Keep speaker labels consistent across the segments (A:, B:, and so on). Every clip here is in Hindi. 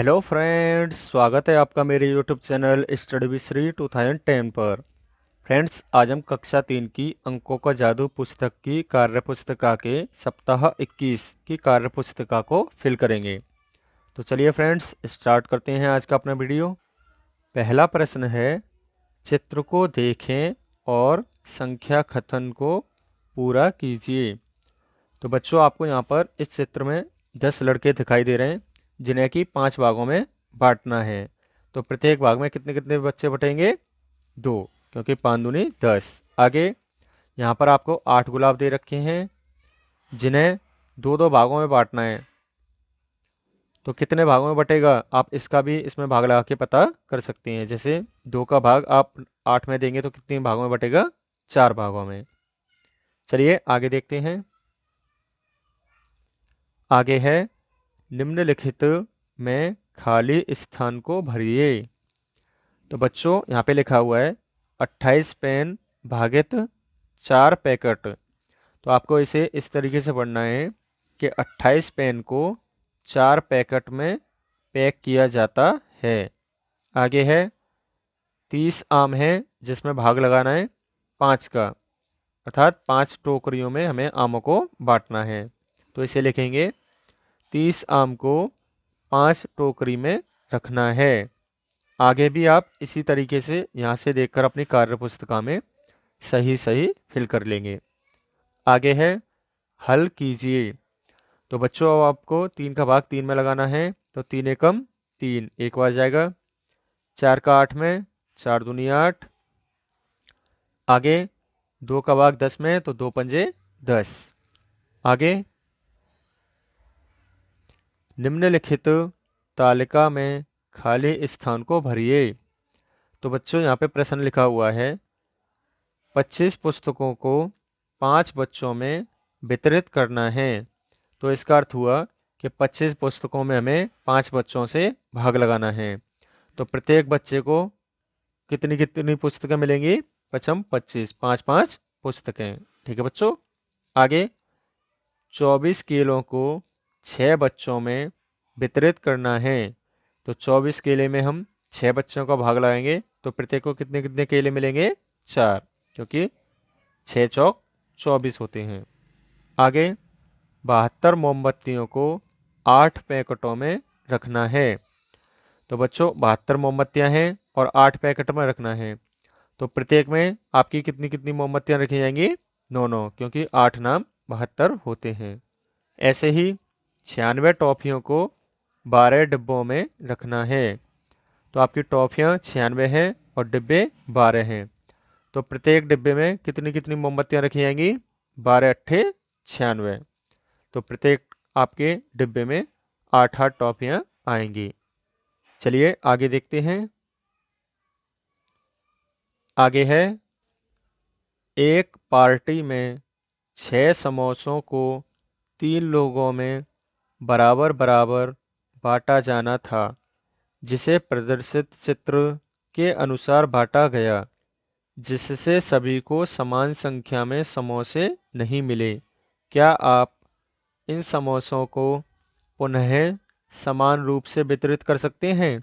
A: हेलो फ्रेंड्स, स्वागत है आपका मेरे YouTube channel study with Shri 2010 पर। फ्रेंड्स, आज हम कक्षा 3 की अंकों का जादू पुस्तक की कार्य पुस्तिका के सप्ताह 21 की कार्य पुस्तिका को फिल करेंगे। तो चलिए फ्रेंड्स, स्टार्ट करते हैं आज का अपना वीडियो। पहला प्रश्न है, चित्र को देखें और संख्या कथन को पूरा कीजिए। तो बच्चों, आपको यहाँ पर इस चित्र में 10 लड़के दिखाई दे रहे हैं जिन्हें कि 5 भागों में बांटना है। तो प्रत्येक भाग में कितने कितने बच्चे बटेंगे? 2, क्योंकि 5 दूनी 10। आगे यहाँ पर आपको 8 गुलाब दे रखे हैं जिन्हें दो दो भागों में बांटना है। तो कितने भागों में बटेगा, आप इसका भी इसमें भाग लगा के पता कर सकते हैं। जैसे 2 का भाग आप 8 में देंगे तो कितने भागों में बटेगा? 4 भागों में। चलिए आगे देखते हैं। आगे है, निम्नलिखित में खाली स्थान को भरिए। तो बच्चों, यहाँ पे लिखा हुआ है 28 पेन भागित 4 पैकेट। तो आपको इसे इस तरीके से पढ़ना है कि 28 पेन को 4 पैकेट में पैक किया जाता है। आगे है, 30 आम है जिसमें भाग लगाना है 5 का, अर्थात 5 टोकरियों में हमें आमों को बांटना है। तो इसे लिखेंगे 30 आम को 5 टोकरी में रखना है। आगे भी आप इसी तरीके से यहाँ से देखकर अपनी कार्य पुस्तिका में सही सही फिल कर लेंगे। आगे है, हल कीजिए। तो बच्चों, अब आपको 3 का भाग 3 में लगाना है। तो 3 एकम 3 एक बार जाएगा, 4 का 8 में, 4 दूनी 8। आगे 2 का भाग 10 में, तो 2 पंजे 10। आगे निम्नलिखित तालिका में खाली स्थान को भरिए। तो बच्चों, यहाँ पे प्रश्न लिखा हुआ है 25 पुस्तकों को 5 बच्चों में वितरित करना है। तो इसका अर्थ हुआ कि 25 पुस्तकों में हमें 5 बच्चों से भाग लगाना है। तो प्रत्येक बच्चे को कितनी कितनी पुस्तकें मिलेंगी? पचम 25, 5 5 पुस्तकें। ठीक है बच्चों। आगे 24 केलों को 6 बच्चों में वितरित करना है। तो 24 केले में हम 6 बच्चों का भाग लगाएंगे तो प्रत्येक को कितने कितने केले मिलेंगे? 4, क्योंकि 6 चौक 24 होते हैं। आगे 72 मोमबत्तियों को 8 पैकेटों में रखना है। तो बच्चों, 72 मोमबत्तियां हैं और 8 पैकेट में रखना है। तो प्रत्येक में आपकी कितनी कितनी मोमबत्तियां रखी जाएंगी? 9 9, क्योंकि 8 नाम 72 होते हैं। ऐसे ही 96 टॉफियों को 12 डिब्बों में रखना है। तो आपकी टॉफियाँ 96 हैं और डिब्बे 12 हैं। तो प्रत्येक डिब्बे में कितनी कितनी मोमबत्तियां रखी जाएंगी? 12 अट्ठे 96। तो प्रत्येक आपके डिब्बे में 8 8 टॉफियां आएंगी। चलिए आगे देखते हैं। आगे है, एक पार्टी में 6 समोसों को 3 लोगों में बराबर बराबर बांटा जाना था, जिसे प्रदर्शित चित्र के अनुसार बांटा गया, जिससे सभी को समान संख्या में समोसे नहीं मिले। क्या आप इन समोसों को पुनः समान रूप से वितरित कर सकते हैं?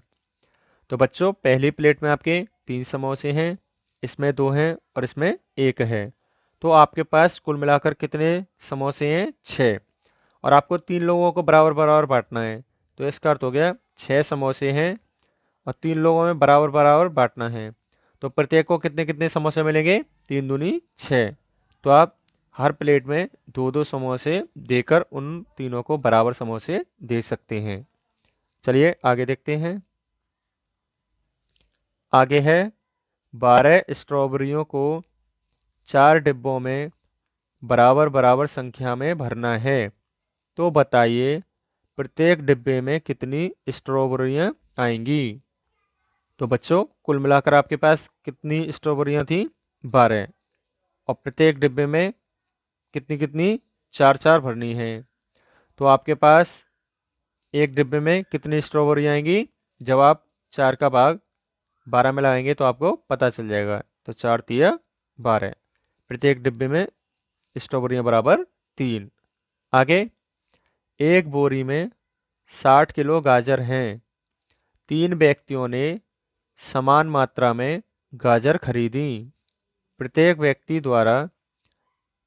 A: तो बच्चों, पहली प्लेट में आपके 3 समोसे हैं, इसमें 2 हैं और इसमें 1 है। तो आपके पास कुल मिलाकर कितने समोसे हैं? 6। और आपको 3 लोगों को बराबर बराबर बांटना है। तो इसका अर्थ हो गया 6 समोसे हैं और 3 लोगों में बराबर बराबर बांटना है। तो प्रत्येक को कितने कितने समोसे मिलेंगे? 3 दूनी 6। तो आप हर प्लेट में 2 2 समोसे देकर उन तीनों को बराबर समोसे दे सकते हैं। चलिए आगे देखते हैं। आगे है, 12 स्ट्रॉबेरियों को 4 डिब्बों में बराबर बराबर संख्या में भरना है। तो बताइए प्रत्येक डिब्बे में कितनी स्ट्रॉबेरियां आएंगी? तो बच्चों, कुल मिलाकर आपके पास कितनी स्ट्रॉबेरियां थी? 12। और प्रत्येक डिब्बे में कितनी कितनी? 4 4 भरनी है। तो आपके पास एक डिब्बे में कितनी स्ट्रॉबेरी आएंगी? जब आप 4 का भाग 12 में लगाएंगे तो आपको पता चल जाएगा। तो 4 तिया 12। प्रत्येक डिब्बे में स्ट्रॉबेरियां बराबर 3। आगे, एक बोरी में 60 किलो गाजर हैं, 3 व्यक्तियों ने समान मात्रा में गाजर खरीदी। प्रत्येक व्यक्ति द्वारा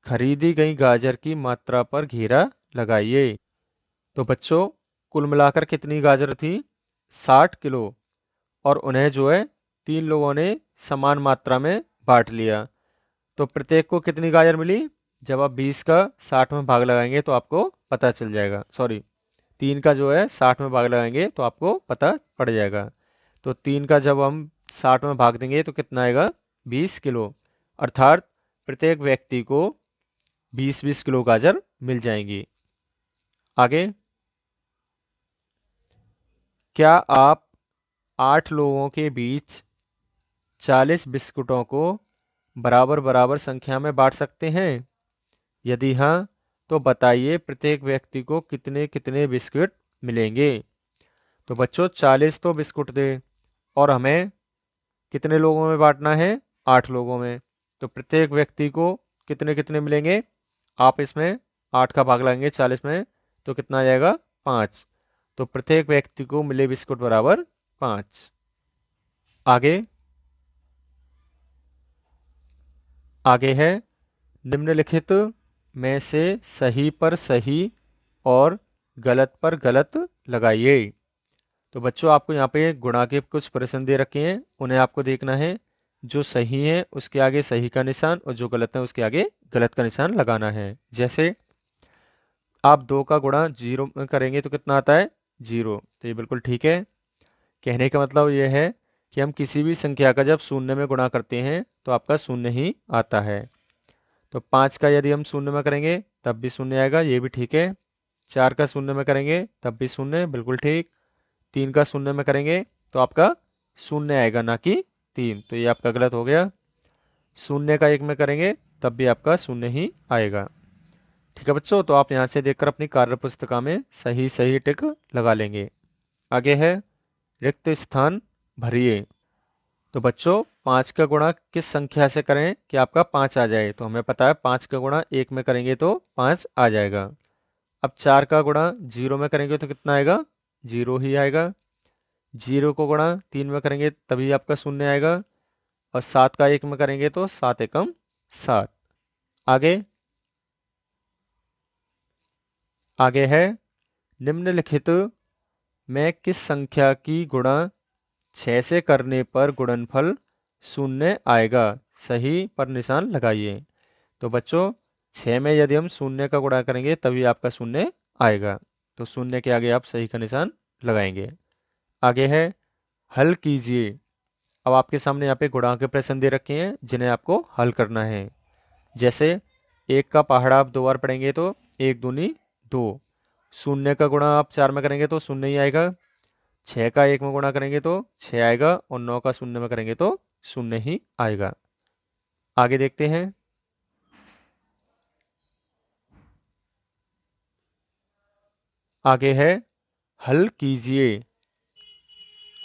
A: खरीदी गई गाजर की मात्रा पर घेरा लगाइए। तो बच्चों, कुल मिलाकर कितनी गाजर थी? 60 किलो। और उन्हें जो है 3 लोगों ने समान मात्रा में बांट लिया। तो प्रत्येक को कितनी गाजर मिली? जब आप 20 का 60 में भाग लगाएंगे तो आपको पता चल जाएगा। सॉरी, 3 का जो है 60 में भाग लगाएंगे तो आपको पता पड़ जाएगा। तो 3 का जब हम 60 में भाग देंगे तो कितना आएगा? 20 किलो। अर्थात प्रत्येक व्यक्ति को 20-20 किलो गाजर मिल जाएंगी। आगे, क्या आप 8 लोगों के बीच 40 बिस्कुटों को बराबर बराबर संख्या में बांट सकते हैं? यदि हाँ, तो बताइए प्रत्येक व्यक्ति को कितने कितने बिस्कुट मिलेंगे। तो बच्चों, 40 तो बिस्कुट थे और हमें कितने लोगों में बांटना है? 8 लोगों में। तो प्रत्येक व्यक्ति को कितने कितने मिलेंगे? आप इसमें 8 का भाग लगाएंगे 40 में तो कितना आ जाएगा? 5। तो प्रत्येक व्यक्ति को मिले बिस्कुट बराबर 5। आगे आगे है, निम्नलिखित में से सही पर सही और गलत पर गलत लगाइए। तो बच्चों, आपको यहाँ पे गुणा के कुछ प्रश्न दे रखे हैं, उन्हें आपको देखना है। जो सही है उसके आगे सही का निशान और जो गलत है उसके आगे गलत का निशान लगाना है। जैसे आप 2 का गुणा 0 में करेंगे तो कितना आता है? 0। तो ये बिल्कुल ठीक है। कहने का मतलब ये है कि हम किसी भी संख्या का जब शून्य में गुणा करते हैं तो आपका शून्य ही आता है। तो 5 का यदि हम शून्य में करेंगे तब भी शून्य आएगा, ये भी ठीक है। 4 का शून्य में करेंगे तब भी शून्य, बिल्कुल ठीक। 3 का शून्य में करेंगे तो आपका शून्य आएगा, ना कि 3, तो ये आपका गलत हो गया। 0 का 1 में करेंगे तब भी आपका शून्य ही आएगा। ठीक है बच्चों, तो आप यहाँ से देखकर अपनी कार्य पुस्तिका में सही सही टिक लगा लेंगे। आगे है, रिक्त स्थान भरिए। तो बच्चों, 5 का गुणा किस संख्या से करें कि आपका 5 आ जाए? तो हमें पता है 5 का गुणा 1 में करेंगे तो 5 आ जाएगा। अब 4 का गुणा 0 में करेंगे तो कितना आएगा? 0 ही आएगा। 0 को गुणा 3 में करेंगे तभी आपका शून्य आएगा। और 7 का 1 में करेंगे तो 7 एकम 7। आगे आगे है, निम्नलिखित में किस संख्या की गुणा 6 से करने पर गुणनफल शून्य आएगा? सही पर निशान लगाइए। तो बच्चों, 6 में यदि हम शून्य का गुणा करेंगे तभी आपका शून्य आएगा। तो शून्य के आगे आप सही का निशान लगाएंगे। आगे है, हल कीजिए। अब आपके सामने यहाँ पे गुणा के प्रश्न दे रखे हैं जिन्हें आपको हल करना है। जैसे 1 का पहाड़ा आप 2 बार पढ़ेंगे तो 1 दूनी 2। 0 का गुणा आप 4 में करेंगे तो शून्य ही आएगा। 6 का 1 में गुणा करेंगे तो 6 आएगा और 9 का 0 में करेंगे तो शून्य ही आएगा। आगे देखते हैं। आगे है, हल कीजिए।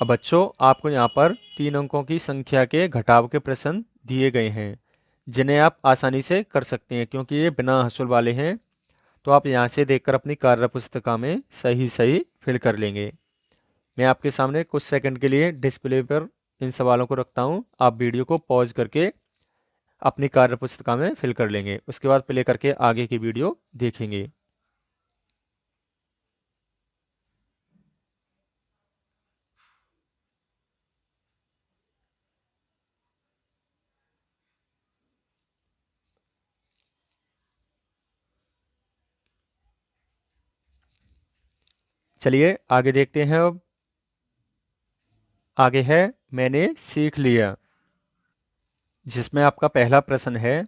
A: अब बच्चों, आपको यहाँ पर 3 अंकों की संख्या के घटाव के प्रश्न दिए गए हैं जिन्हें आप आसानी से कर सकते हैं क्योंकि ये बिना हसूल वाले हैं। तो आप यहाँ से देखकर अपनी कार्य पुस्तिका में सही सही फिल कर लेंगे। मैं आपके सामने कुछ सेकंड के लिए डिस्प्ले पर इन सवालों को रखता हूँ, आप वीडियो को पॉज करके अपनी कार्य पुस्तिका में फिल कर लेंगे, उसके बाद प्ले करके आगे की वीडियो देखेंगे। चलिए आगे देखते हैं। अब आगे है, मैंने सीख लिया, जिसमें आपका पहला प्रश्न है,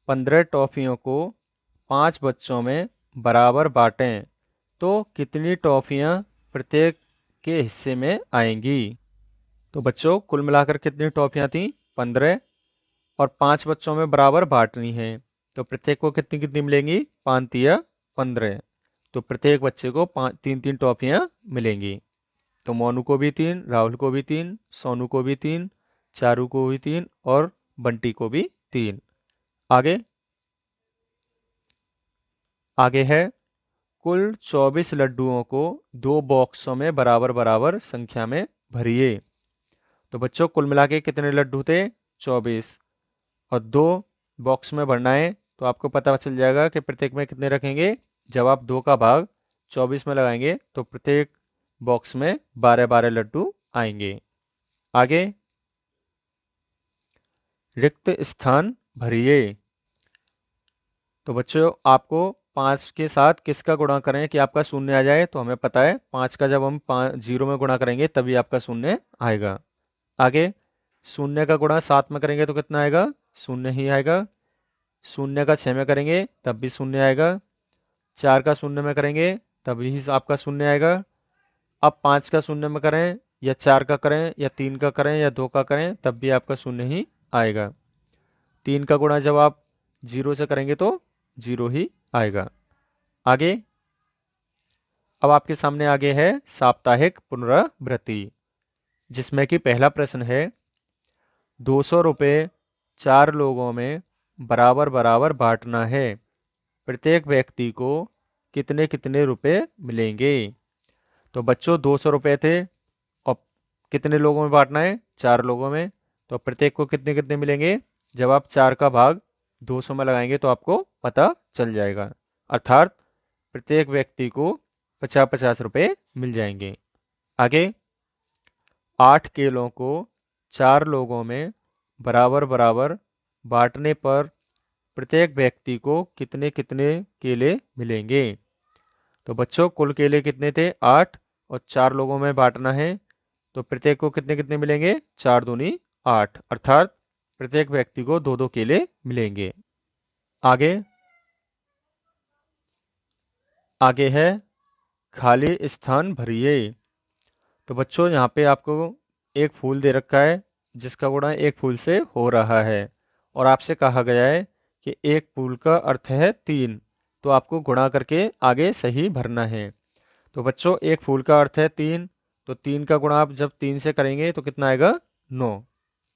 A: 15 टॉफियों को 5 बच्चों में बराबर बांटें तो कितनी टॉफियाँ प्रत्येक के हिस्से में आएंगी? तो बच्चों, कुल मिलाकर कितनी टॉफियाँ थी? 15। और 5 बच्चों में बराबर बांटनी है तो प्रत्येक को कितनी कितनी मिलेंगी? 5 तिया 15। तो प्रत्येक बच्चे को 3-3 टॉफियाँ मिलेंगी। तो मोनू को भी 3, राहुल को भी 3, सोनू को भी 3, चारू को भी 3 और बंटी को भी 3। आगे आगे है, कुल 24 लड्डुओं को 2 बॉक्सों में बराबर बराबर संख्या में भरिए। तो बच्चों कुल मिला के कितने लड्डू थे? 24। और 2 बॉक्स में भरना है, तो आपको पता चल जाएगा कि प्रत्येक में कितने रखेंगे। जब आप 2 का भाग 24 में लगाएंगे तो प्रत्येक बॉक्स में 12-12 लड्डू आएंगे। आगे, रिक्त स्थान भरिए। तो बच्चों आपको 5 के साथ किसका गुणा करें कि आपका शून्य आ जाए? तो हमें पता है 5 का जब हम 0 में गुणा करेंगे तभी आपका शून्य आएगा। आगे, शून्य का गुणा 7 में करेंगे तो कितना आएगा? शून्य ही आएगा। शून्य का 6 में करेंगे तब भी शून्य आएगा। 4 का शून्य में करेंगे तभी आपका शून्य आएगा। अब 5 का शून्य में करें या 4 का करें या 3 का करें या 2 का करें तब भी आपका शून्य ही आएगा। 3 का गुणा जब आप 0 से करेंगे तो 0 ही आएगा। आगे, अब आपके सामने आगे है साप्ताहिक पुनरावृत्ति, जिसमें कि पहला प्रश्न है 200 रुपये 4 लोगों में बराबर बराबर बांटना है, प्रत्येक व्यक्ति को कितने कितने रुपए मिलेंगे? तो बच्चों 200 रुपये थे और कितने लोगों में बांटना है? 4 लोगों में। तो प्रत्येक को कितने कितने मिलेंगे? जब आप 4 का भाग 200 में लगाएंगे तो आपको पता चल जाएगा। अर्थात प्रत्येक व्यक्ति को 50-50 रुपये मिल जाएंगे। आगे, 8 केलों को 4 लोगों में बराबर बराबर बांटने पर प्रत्येक व्यक्ति को कितने कितने केले मिलेंगे? तो बच्चों कुल केले कितने थे? 8, और 4 लोगों में बांटना है तो प्रत्येक को कितने कितने मिलेंगे? 4 दूनी 8, अर्थात प्रत्येक व्यक्ति को 2-2 केले मिलेंगे। आगे, आगे है खाली स्थान भरिए। तो बच्चों यहाँ पे आपको एक फूल दे रखा है जिसका गुणा एक फूल से हो रहा है, और आपसे कहा गया है कि एक फूल का अर्थ है 3, तो आपको गुणा करके आगे सही भरना है। तो बच्चों एक फूल का अर्थ है 3, तो 3 का गुणा आप जब 3 से करेंगे तो कितना आएगा? 9।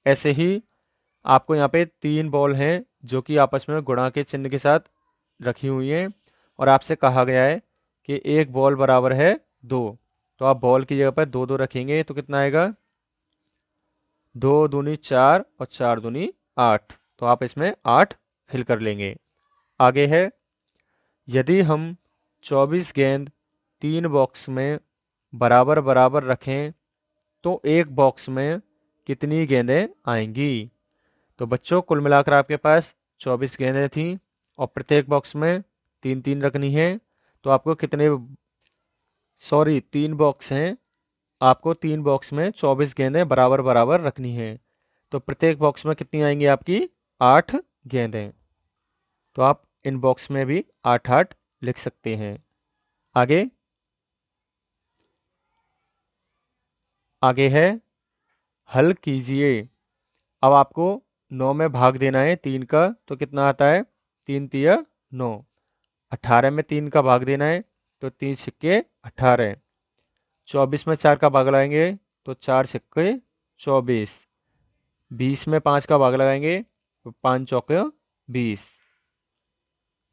A: ऐसे ही आपको यहाँ पे 3 बॉल हैं जो कि आपस में गुणा के चिन्ह के साथ रखी हुई हैं, और आपसे कहा गया है कि एक बॉल बराबर है 2, तो आप बॉल की जगह पर 2-2 रखेंगे तो कितना आएगा? 2 दूनी 4 और 4 दूनी 8, तो आप इसमें 8 फिल कर लेंगे। आगे है, यदि हम 24 गेंद 3 बॉक्स में बराबर बराबर रखें तो एक बॉक्स में कितनी गेंदें आएंगी? तो बच्चों कुल मिलाकर आपके पास 24 गेंदें थीं और प्रत्येक बॉक्स में 3-3 रखनी है, तो आपको कितने 3 बॉक्स हैं, आपको 3 बॉक्स में 24 गेंदें बराबर बराबर रखनी है, तो प्रत्येक बॉक्स में कितनी आएंगी आपकी? 8 गेंदें। तो आप इन बॉक्स में भी 8-8 लिख सकते हैं। आगे, आगे है हल कीजिए। अब आपको 9 में भाग देना है 3 का, तो कितना आता है? 3 तिया 9। 18 में 3 का भाग देना है तो 3 छिक्के 18। 24 में 4 का भाग लगाएंगे तो 4 छिक्के 24। 20 में 5 का भाग लगाएंगे तो 5 चौके 20।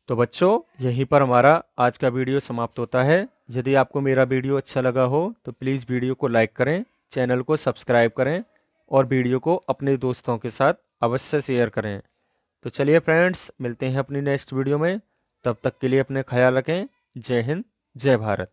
A: तो बच्चों यहीं पर हमारा आज का वीडियो समाप्त होता है। यदि आपको मेरा वीडियो अच्छा लगा हो तो प्लीज़ वीडियो को लाइक करें, चैनल को सब्सक्राइब करें और वीडियो को अपने दोस्तों के साथ अवश्य शेयर करें। तो चलिए फ्रेंड्स, मिलते हैं अपनी नेक्स्ट वीडियो में। तब तक के लिए अपने ख्याल रखें। जय हिंद, जय भारत।